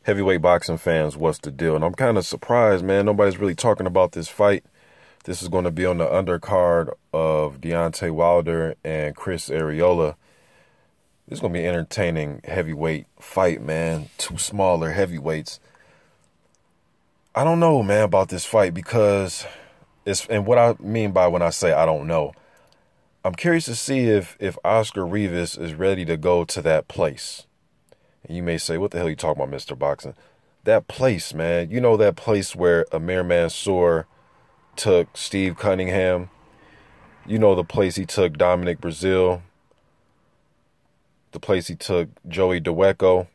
Heavyweight boxing fans, what's the deal? And I'm kind of surprised, man. Nobody's really talking about this fight. This is going to be on the undercard of Deontay Wilder and Chris Arreola. This is going to be an entertaining heavyweight fight, man. Two smaller heavyweights. I don't know, man, about this fight because and what I mean by when I say I don't know, I'm curious to see if Oscar Rivas is ready to go to that place. And you may say, what the hell are you talking about, Mr. Boxing? That place, man. You know that place where Amir Mansour took Steve Cunningham? You know the place he took Dominic Breazeale? The place he took Joey Dawejko?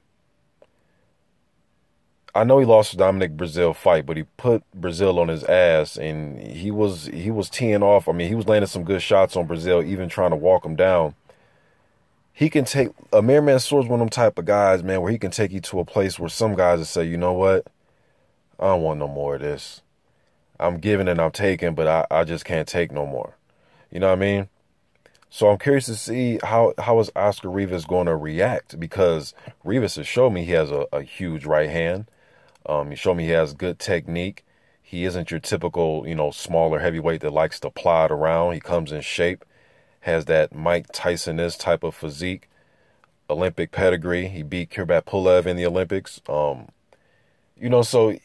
I know he lost the Dominic Breazeale fight, but he put Breazeale on his ass, and he was teeing off. I mean, he was landing some good shots on Breazeale, even trying to walk him down. He can take, Amir Mansour's one of them type of guys, man, where he can take you to a place where some guys will say, you know what? I don't want no more of this. I'm giving and I'm taking, but I just can't take no more. You know what I mean? So I'm curious to see how is Oscar Rivas going to react, because Rivas has shown me he has a huge right hand. He showed me he has good technique. He isn't your typical, smaller heavyweight that likes to plod around. He comes in shape, has that Mike Tyson-esque type of physique, Olympic pedigree. He beat Kirbet Pulev in the Olympics. So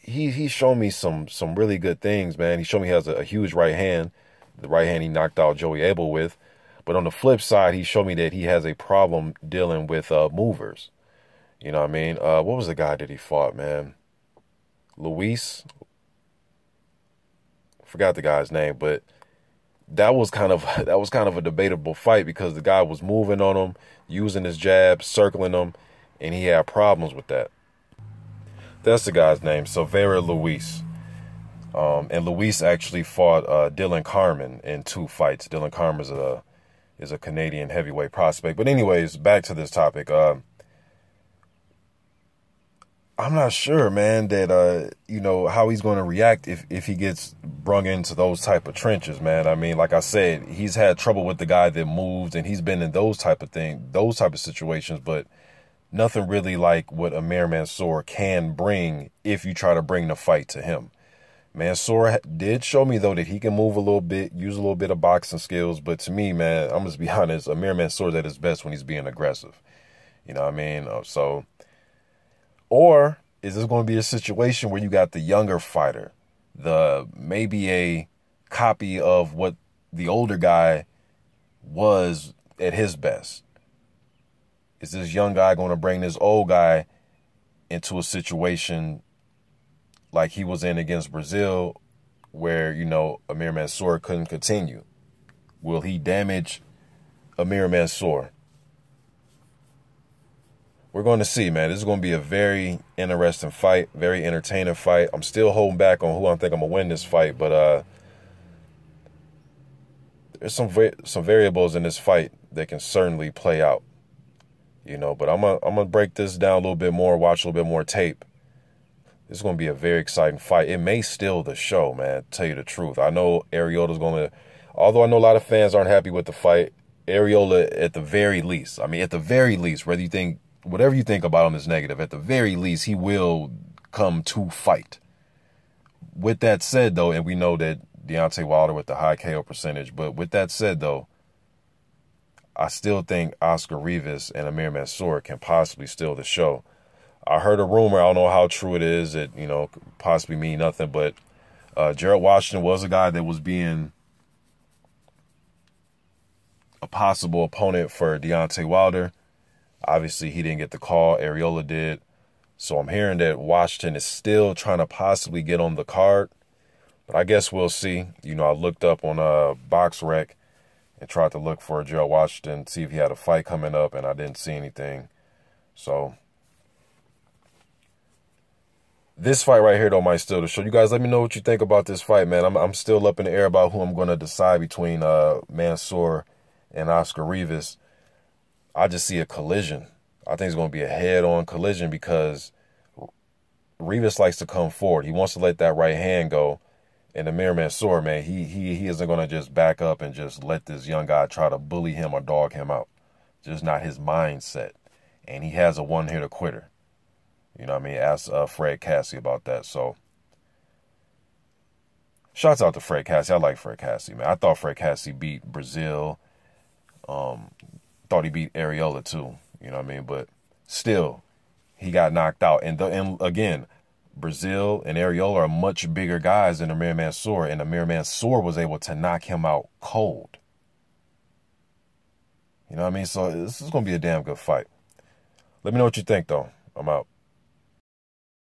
he's shown me some really good things, man. He showed me he has a huge right hand. The right hand he knocked out Joey Abel with. But on the flip side, he showed me that he has a problem dealing with movers. You know what I mean? What was the guy that he fought, man? Luis? Forgot the guy's name, but that was kind of a debatable fight because the guy was moving on him, using his jab, circling him, and he had problems with that. That's the guy's name, Silveira Luis. And Luis actually fought Dylan Carmen in 2 fights. Dylan Carmen is a Canadian heavyweight prospect. But anyways, back to this topic. I'm not sure, man, that, how he's going to react if he gets brung into those type of trenches, man. I mean, like I said, he's had trouble with the guy that moves, and he's been in those type of situations, but nothing really like what Amir Mansour can bring if you try to bring the fight to him. Mansour did show me, though, that he can move a little bit, use a little bit of boxing skills, but to me, man, I'm just be honest, Amir Mansour's at his best when he's being aggressive. You know what I mean? Or is this going to be a situation where you got the younger fighter, maybe a copy of what the older guy was at his best? Is this young guy going to bring this old guy into a situation like he was in against Breazeale, where, Amir Mansour couldn't continue? Will he damage Amir Mansour? We're going to see, man. This is going to be a very interesting fight, very entertaining fight. I'm still holding back on who I think I'm going to win this fight, but there's some variables in this fight that can certainly play out. But I'm gonna break this down a little bit more, watch a little bit more tape. This is going to be a very exciting fight. It may steal the show, man, to tell you the truth. I know Arreola's going to, although I know a lot of fans aren't happy with the fight, Arreola, at the very least, whatever you think about him is negative, at the very least, he will come to fight. With that said, though, and we know that Deontay Wilder with the high KO percentage, but with that said, though, I still think Oscar Rivas and Amir Mansour can possibly steal the show. I heard a rumor, I don't know how true it is, it, could possibly mean nothing, but Gerald Washington was a guy that was being a possible opponent for Deontay Wilder. Obviously, he didn't get the call. Arreola did. So I'm hearing that Washington is still trying to possibly get on the card. But I guess we'll see. I looked up on BoxRec and tried to look for Gerald Washington, see if he had a fight coming up, and I didn't see anything. So this fight right here, though, might steal the show. You guys let me know what you think about this fight, man. I'm still up in the air about who I'm going to decide between Mansour and Oscar Rivas. I just see a collision. I think it's going to be a head-on collision because Rivas likes to come forward. He wants to let that right hand go. And Amir Mansour, man, he isn't going to just back up and just let this young guy try to bully him or dog him out. Just not his mindset. And he has a one-hitter quitter. You know what I mean? Ask Fred Cassie about that. So, shouts out to Fred Cassie. I like Fred Cassie, man. I thought Fred Cassie beat Brazil. Thought he beat Arreola too. You know what I mean? But still, he got knocked out. And again, Brazil and Arreola are much bigger guys than Amir Mansour, and Amir Mansour was able to knock him out cold. You know what I mean? So this is going to be a damn good fight. Let me know what you think, though. I'm out.